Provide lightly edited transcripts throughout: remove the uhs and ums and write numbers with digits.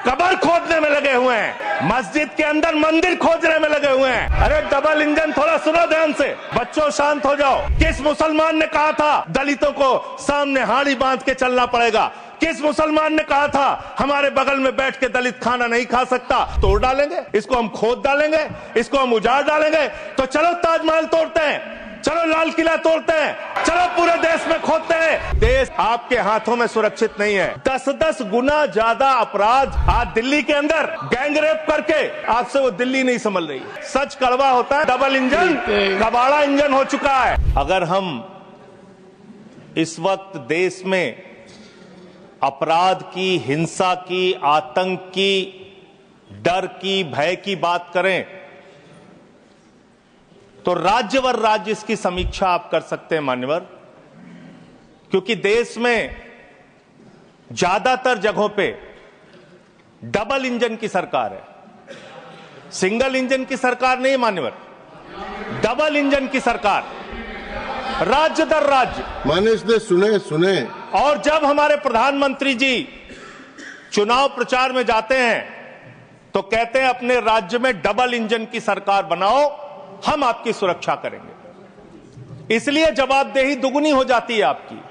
कब्र खोदने में लगे हुए हैं, मस्जिद के अंदर मंदिर खोदने में लगे हुए हैं। अरे डबल इंजन, थोड़ा सुनो ध्यान से, बच्चों शांत हो जाओ। किस मुसलमान ने कहा था दलितों को सामने हाड़ी बांध के चलना पड़ेगा? किस मुसलमान ने कहा था हमारे बगल में बैठ के दलित खाना नहीं खा सकता? तोड़ डालेंगे इसको, हम खोद डालेंगे इसको, हम उजाड़ डालेंगे। तो चलो ताजमहल तोड़ते हैं, चलो लाल किला तोड़ते हैं, चलो पूरे देश में खोदते हैं। देश आपके हाथों में सुरक्षित नहीं है। 10-10 गुना ज्यादा अपराध आज दिल्ली के अंदर गैंगरेप करके आपसे वो दिल्ली नहीं संभल रही। सच कड़वा होता है, डबल इंजन कबाड़ा इंजन हो चुका है। अगर हम इस वक्त देश में अपराध की, हिंसा की, आतंक की, डर की, भय की बात करें तो राज्यवर राज्य इसकी समीक्षा आप कर सकते हैं मान्यवर, क्योंकि देश में ज्यादातर जगहों पे डबल इंजन की सरकार है, सिंगल इंजन की सरकार नहीं मान्यवर, डबल इंजन की सरकार, राज्य दर राज्य। मानिश ने सुने। और जब हमारे प्रधानमंत्री जी चुनाव प्रचार में जाते हैं तो कहते हैं अपने राज्य में डबल इंजन की सरकार बनाओ, हम आपकी सुरक्षा करेंगे। इसलिए जवाबदेही दुगनी हो जाती है आपकी।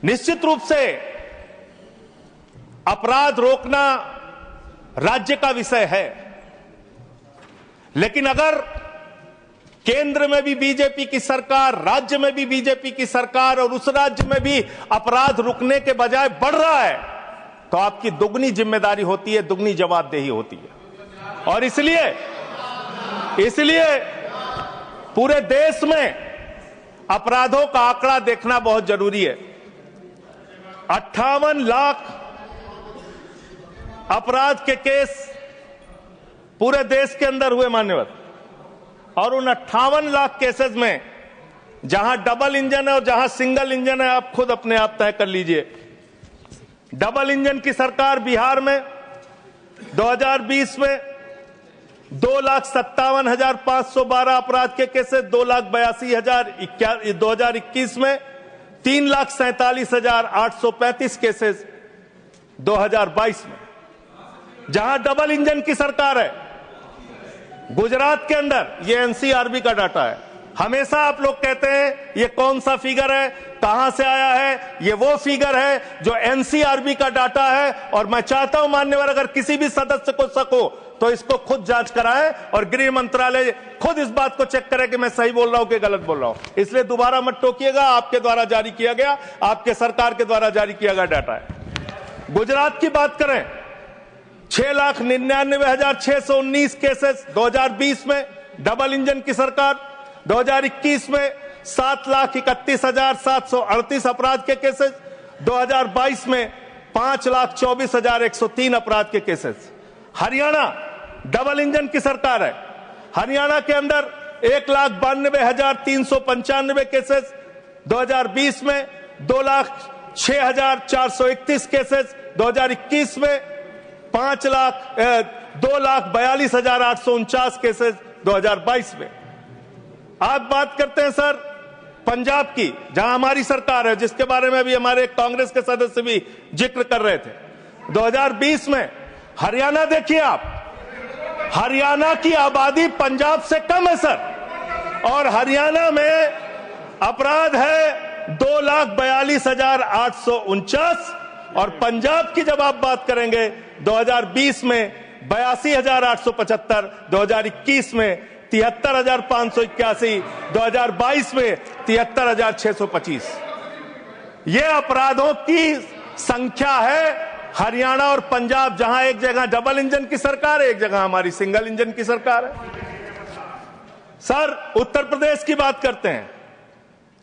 निश्चित रूप से अपराध रोकना राज्य का विषय है, लेकिन अगर केंद्र में भी बीजेपी की सरकार, राज्य में भी बीजेपी की सरकार और उस राज्य में भी अपराध रुकने के बजाय बढ़ रहा है तो आपकी दुगनी जिम्मेदारी होती है, दुगनी जवाबदेही होती है। और इसलिए पूरे देश में अपराधों का आंकड़ा देखना बहुत जरूरी है। 58 लाख अपराध के केस पूरे देश के अंदर हुए मान्यवर, और उन 58 लाख केसेस में जहां डबल इंजन है और जहां सिंगल इंजन है आप खुद अपने आप तय कर लीजिए। डबल इंजन की सरकार बिहार में 2020 में 2,57,512 अपराध के केसेस, 2,82,000। 2021 में 3,47,835 केसेस 2022 में। जहां डबल इंजन की सरकार है गुजरात के अंदर, ये एनसीआरबी का डाटा है। हमेशा आप लोग कहते हैं ये कौन सा फिगर है, कहां से आया है? ये वो फिगर है जो एनसीआरबी का डाटा है। और मैं चाहता हूं मान्यवर, अगर किसी भी सदस्य को शक हो तो इसको खुद जांच कराएं और गृह मंत्रालय खुद इस बात को चेक करे कि मैं सही बोल रहा हूं कि गलत बोल रहा हूं। इसलिए दोबारा मत टोकिएगा, आपके द्वारा जारी किया गया, आपके सरकार के द्वारा जारी किया गया डाटा है। गुजरात की बात करें, 6,99,619 केसेस 2020 में डबल इंजन की सरकार। 2021 में 7,31,738 अपराध के केसेस। 2022 में 5,24,103 अपराध के केसेस। हरियाणा डबल इंजन की सरकार है। हरियाणा के अंदर 1,92,395 केसेस। 2020 में 2,06,431 केसेस। 2021 में 2,42,849 केसेस 2022 में। आप बात करते हैं सर पंजाब की, जहां हमारी सरकार है, जिसके बारे में अभी हमारे कांग्रेस के सदस्य भी जिक्र कर रहे थे। 2020 में हरियाणा देखिए आप, हरियाणा की आबादी पंजाब से कम है सर, और हरियाणा में अपराध है 2,42,849। और पंजाब की जब आप बात करेंगे 2020 में 82,875, 2021 में 73,581, 2022 में 73,625। ये अपराधों की संख्या है हरियाणा और पंजाब, जहां एक जगह डबल इंजन की सरकार है, एक जगह हमारी सिंगल इंजन की सरकार है। सर उत्तर प्रदेश की बात करते हैं,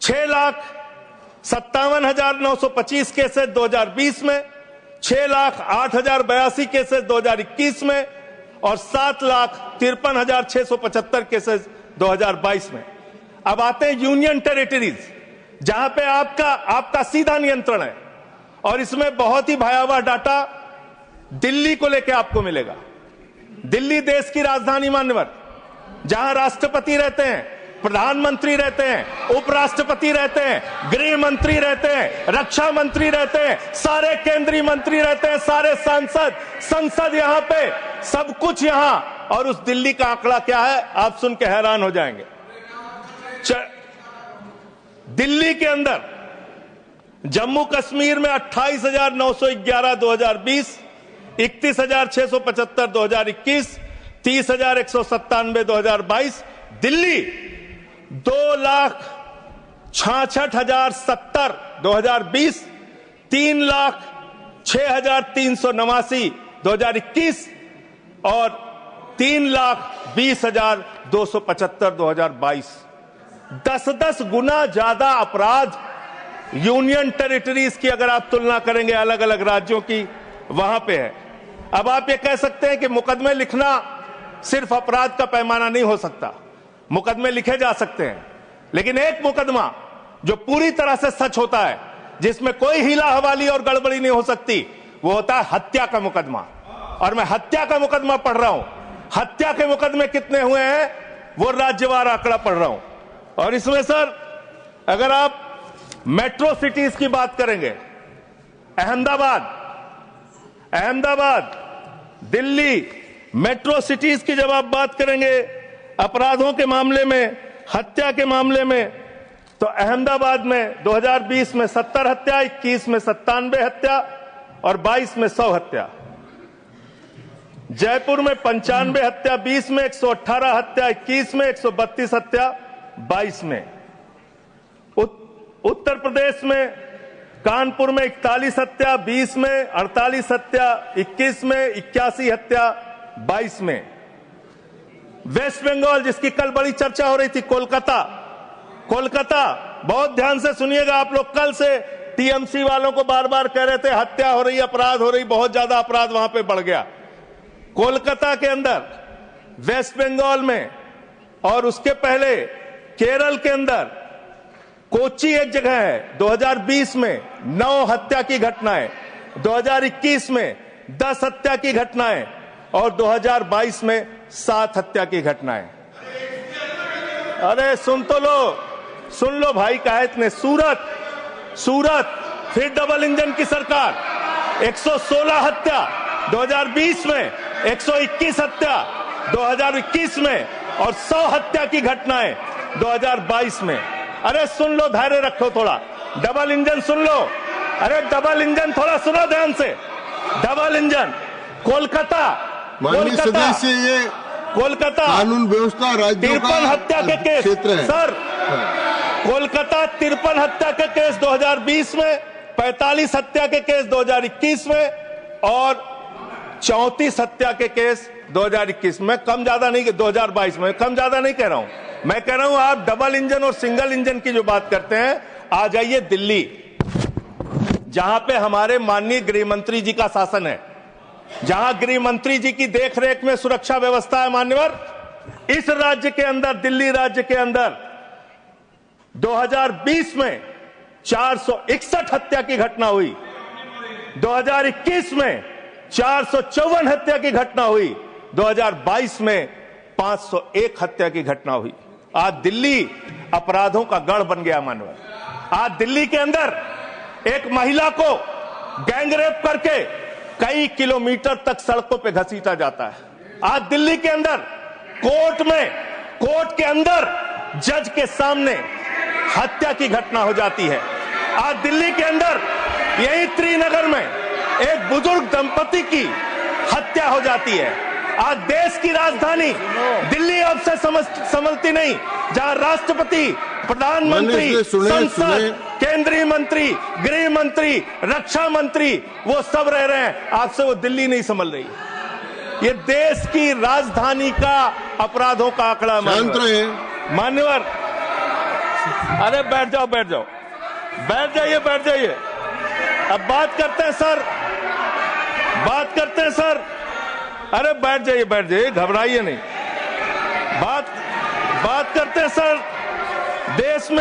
6,57,925 केसेस 2020 में, 6,08,082 केसेस 2021 में, और 7,53,675 केसेस 2022 में। अब आते हैं यूनियन टेरिटरीज, जहां पे आपका सीधा नियंत्रण है, और इसमें बहुत ही भयावह डाटा दिल्ली को लेकर आपको मिलेगा। दिल्ली देश की राजधानी मान्यवर, जहां राष्ट्रपति रहते हैं, प्रधानमंत्री रहते हैं, उपराष्ट्रपति रहते हैं, गृह मंत्री रहते हैं, रक्षा मंत्री रहते हैं, सारे केंद्रीय मंत्री रहते हैं, सारे सांसद, संसद यहां पे, सब कुछ यहां। और उस दिल्ली का आंकड़ा क्या है, आप सुन के हैरान हो जाएंगे। दिल्ली के अंदर जम्मू कश्मीर में 28,911 2020, 31,675 2021, 30,197 2022। दिल्ली 2,66,070 2020, 3,06,389 2021 और 3,20,275 2022। 10-10 गुना ज्यादा अपराध यूनियन टेरिटरीज की अगर आप तुलना करेंगे अलग अलग राज्यों की, वहां पे है। अब आप ये कह सकते हैं कि मुकदमे लिखना सिर्फ अपराध का पैमाना नहीं हो सकता, मुकदमे लिखे जा सकते हैं, लेकिन एक मुकदमा जो पूरी तरह से सच होता है, जिसमें कोई हीला हवाली और गड़बड़ी नहीं हो सकती, वो होता है हत्या का मुकदमा। और मैं हत्या का मुकदमा पढ़ रहा हूं। हत्या के मुकदमे कितने हुए हैं वो राज्यवार आंकड़ा पढ़ रहा हूं। और इसमें सर अगर आप मेट्रो सिटीज की बात करेंगे, अहमदाबाद, दिल्ली, मेट्रो सिटीज की जब आप बात करेंगे अपराधों के मामले में, हत्या के मामले में, तो अहमदाबाद में 2020 में 70 हत्या, 21 में 97 हत्या और 22 में 100 हत्या। जयपुर में 95 हत्या 20 में, 118 हत्या 21 में, 132 हत्या 22 में। उत्तर प्रदेश में कानपुर में 41 हत्या 20 में, 48 हत्या 21 में, 81 हत्या 22 में। वेस्ट बंगाल जिसकी कल बड़ी चर्चा हो रही थी, कोलकाता, बहुत ध्यान से सुनिएगा आप लोग। कल से टीएमसी वालों को बार बार कह रहे थे हत्या हो रही, अपराध हो रही, बहुत ज्यादा अपराध वहां पे बढ़ गया। कोलकाता के अंदर, वेस्ट बंगाल में और उसके पहले केरल के अंदर, कोच्चि एक जगह है, 2020 में 9 हत्या की घटनाएं, 2021 में 10 हत्या की घटनाएं और 2022 में 7 हत्या की घटनाएं। अरे सुन लो भाई, कहा इतने। सूरत फिर डबल इंजन की सरकार, 116 हत्या 2020 में, 121 हत्या 2021 में और 100 हत्या की घटनाएं 2022 में। अरे सुन लो, धैर्य रखो थोड़ा। डबल इंजन सुन लो, अरे डबल इंजन थोड़ा सुनो ध्यान से। डबल इंजन कोलकाता, कानून व्यवस्था राज्यों का 53 हत्या के केस क्षेत्र है सर। कोलकाता 53 हत्या के केस 2020 में, 45 हत्या के केस 2021 में और 34 हत्या के केस 2021 में। कम ज्यादा नहीं, 2022 में कम ज्यादा नहीं कह रहा हूं, मैं कह रहा हूं आप डबल इंजन और सिंगल इंजन की जो बात करते हैं, आ जाइए दिल्ली, जहां पे हमारे माननीय गृह मंत्री जी का शासन है, जहां गृह मंत्री जी की देखरेख में सुरक्षा व्यवस्था है। मान्यवर, इस राज्य के अंदर, दिल्ली राज्य के अंदर 2020 में 461 हत्या की घटना हुई, 2021 में 454 हत्या की घटना हुई, 2022 में 501 हत्या की घटना हुई। आज दिल्ली अपराधों का गढ़ बन गया। मानवर, आज दिल्ली के अंदर एक महिला को गैंगरेप करके कई किलोमीटर तक सड़कों पे घसीटा जाता है। आज दिल्ली के अंदर कोर्ट के अंदर जज के सामने हत्या की घटना हो जाती है। आज दिल्ली के अंदर यही त्रिनगर में एक बुजुर्ग दंपति की हत्या हो जाती है। आज देश की राजधानी दिल्ली अब से संभलती नहीं, जहां राष्ट्रपति, प्रधानमंत्री, संसद, केंद्रीय मंत्री, गृह मंत्री, रक्षा मंत्री, वो सब रह रहे हैं, आपसे वो दिल्ली नहीं संभल रही। ये देश की राजधानी का अपराधों का आंकड़ा। मान्यवर, अरे बैठ जाइए। अब बात करते हैं सर, अरे बैठ जाइए, घबराइए नहीं। बात करते हैं सर। देश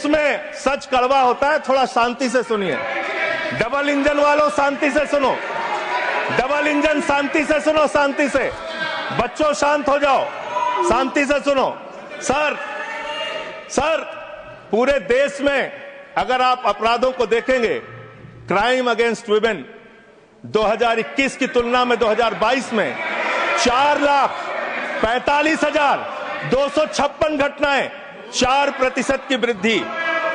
में सच कड़वा होता है, थोड़ा शांति से सुनिए। डबल इंजन वालों शांति से सुनो, डबल इंजन शांति से सुनो, शांति से। बच्चों शांत हो जाओ, शांति से सुनो। सर पूरे देश में अगर आप अपराधों को देखेंगे, क्राइम अगेंस्ट वुमेन 2021 की तुलना में 2022 में 4,45,256 घटनाएं, 4% की वृद्धि।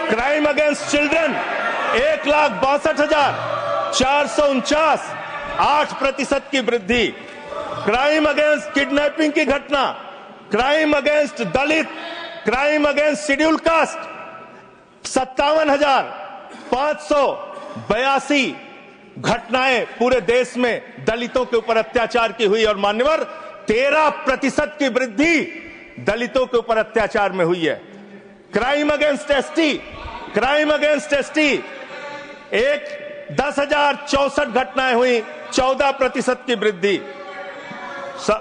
क्राइम अगेंस्ट चिल्ड्रन 1,62,449, 8% की वृद्धि। क्राइम अगेंस्ट किडनैपिंग की घटना, क्राइम अगेंस्ट दलित, क्राइम अगेंस्ट शेड्यूल कास्ट 57,582 घटनाएं पूरे देश में दलितों के ऊपर अत्याचार की हुई। और मान्यवर 13% की वृद्धि दलितों के ऊपर अत्याचार में हुई है। Crime against ST, crime against ST 10,064 घटनाएं हुई, 14% की वृद्धि।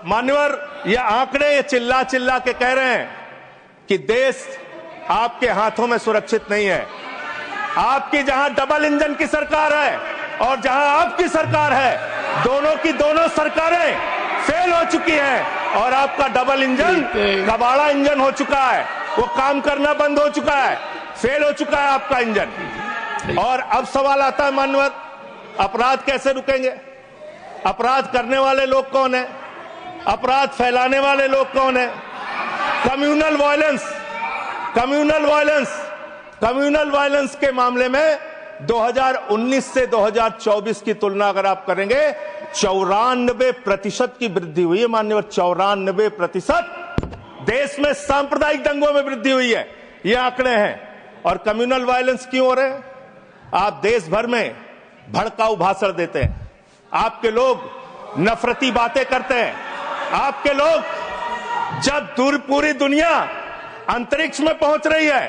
मान्यवर ये आंकड़े ये चिल्ला चिल्ला के कह रहे हैं कि देश आपके हाथों में सुरक्षित नहीं है। आपकी जहां डबल इंजन की सरकार है और जहां आपकी सरकार है, दोनों की दोनों सरकारें फेल हो चुकी हैं और आपका डबल इंजन कबाड़ा इंजन हो चुका है। वो काम करना बंद हो चुका है, फेल हो चुका है आपका इंजन। और अब सवाल आता है मान्यवर, अपराध कैसे रुकेंगे? अपराध करने वाले लोग कौन है? अपराध फैलाने वाले लोग कौन है? Communal violence, communal violence, communal violence के मामले में 2019 से 2024 की तुलना अगर आप करेंगे 94% की वृद्धि हुई है मान्यवर। 94% देश में सांप्रदायिक दंगों में वृद्धि हुई है, ये आंकड़े हैं। और कम्युनल वायलेंस क्यों हो रहे हैं? आप देश भर में भड़काऊ भाषण देते हैं, आपके लोग नफरती बातें करते हैं, आपके लोग जब पूरी दुनिया अंतरिक्ष में पहुंच रही है,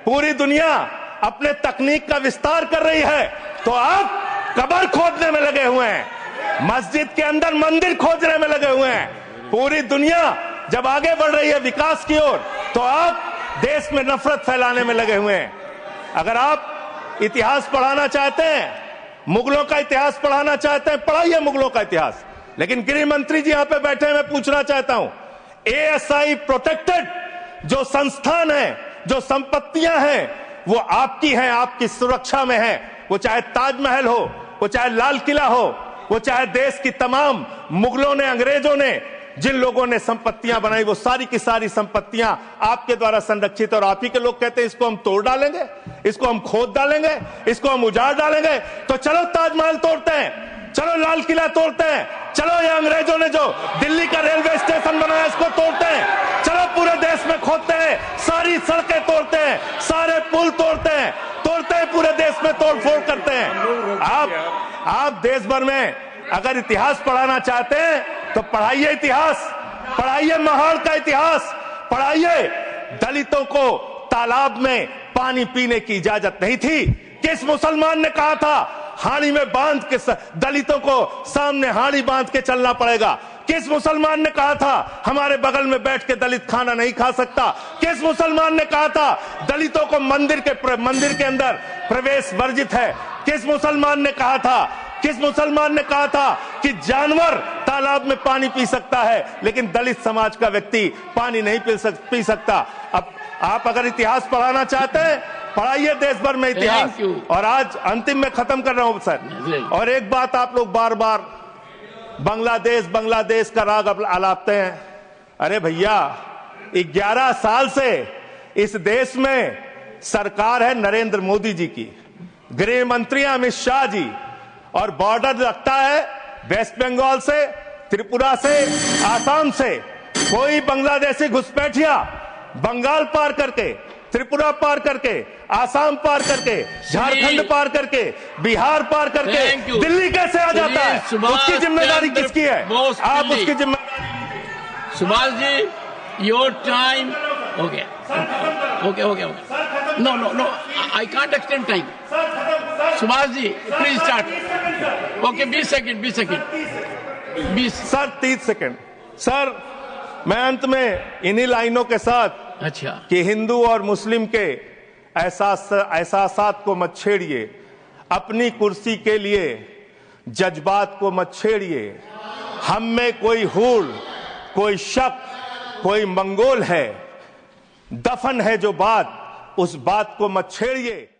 पूरी दुनिया अपने तकनीक का विस्तार कर रही है, तो आप कब्र खोदने में लगे हुए हैं, मस्जिद के अंदर मंदिर खोजने में लगे हुए हैं। पूरी दुनिया जब आगे बढ़ रही है विकास की ओर, तो आप देश में नफरत फैलाने में लगे हुए हैं। अगर आप इतिहास पढ़ाना चाहते हैं, मुगलों का इतिहास पढ़ाना चाहते हैं, पढ़ाइए मुगलों का इतिहास। लेकिन गृह मंत्री जी यहां पे बैठे हैं, मैं पूछना चाहता हूं, एएसआई प्रोटेक्टेड जो संस्थान है, जो संपत्तियां हैं, वो आपकी हैं, आपकी सुरक्षा में है। वो चाहे ताजमहल हो, वो चाहे लाल किला हो, वो चाहे देश की तमाम मुगलों ने, अंग्रेजों ने जिन लोगों ने संपत्तियां बनाई, वो सारी की सारी संपत्तियां आपके द्वारा संरक्षित। और आप ही के लोग कहते हैं इसको हम तोड़ डालेंगे, इसको हम खोद डालेंगे, इसको हम उजाड़ डालेंगे। तो चलो ताजमहल तोड़ते हैं, चलो लाल किला तोड़ते हैं, चलो ये अंग्रेजों ने जो दिल्ली का रेलवे स्टेशन बनाया इसको तोड़ते हैं, चलो पूरे देश में खोदते हैं, सारी सड़कें तोड़ते हैं, सारे पुल तोड़ते हैं, पूरे देश में तोड़फोड़ करते हैं। आप देश भर में अगर इतिहास पढ़ाना चाहते हैं तो पढ़ाइए इतिहास, पढ़ाइए महाड़ का इतिहास, पढ़ाइए दलितों को तालाब में पानी पीने की इजाजत नहीं थी। किस मुसलमान ने कहा था हाड़ी में बांध के दलितों को सामने हाड़ी बांध के चलना पड़ेगा? किस मुसलमान ने कहा था हमारे बगल में बैठ के दलित खाना नहीं खा सकता? किस मुसलमान ने कहा था दलितों को मंदिर के अंदर प्रवेश वर्जित है? किस मुसलमान ने कहा था, किस मुसलमान ने कहा था कि जानवर तालाब में पानी पी सकता है लेकिन दलित समाज का व्यक्ति पानी नहीं पी सकता? अब आप अगर इतिहास पढ़ाना चाहते हैं, पढ़ाइए देश भर में इतिहास। और आज अंतिम में खत्म कर रहा हूं सर, और एक बात आप लोग बार बार बांग्लादेश का राग आलापते हैं। अरे भैया, 11 साल से इस देश में सरकार है नरेंद्र मोदी जी की, गृह मंत्री अमित शाह जी, और बॉर्डर लगता है वेस्ट बंगाल से, त्रिपुरा से, आसाम से। कोई बांग्लादेशी घुसपैठिया बंगाल पार करके, त्रिपुरा पार करके, आसाम पार करके, झारखंड पार करके, बिहार पार करके दिल्ली कैसे आ जाता है? उसकी जिम्मेदारी किसकी है? आप उसकी जिम्मेदारी। सुभाष जी, योर टाइम हो गया। Okay. No, I can't extend time. Subhash ji please start. Okay, 20 second. Sir 30 second. Sir मैं अंत में इन्हीं लाइनों के साथ, अच्छा, कि हिंदू और मुस्लिम के एहसासात को मत छेड़िए, अपनी कुर्सी के लिए जज्बात को मत छेड़िए। हम में कोई हूड़, कोई शक, कोई मंगोल है, दफन है जो बात, उस बात को मत छेड़िए।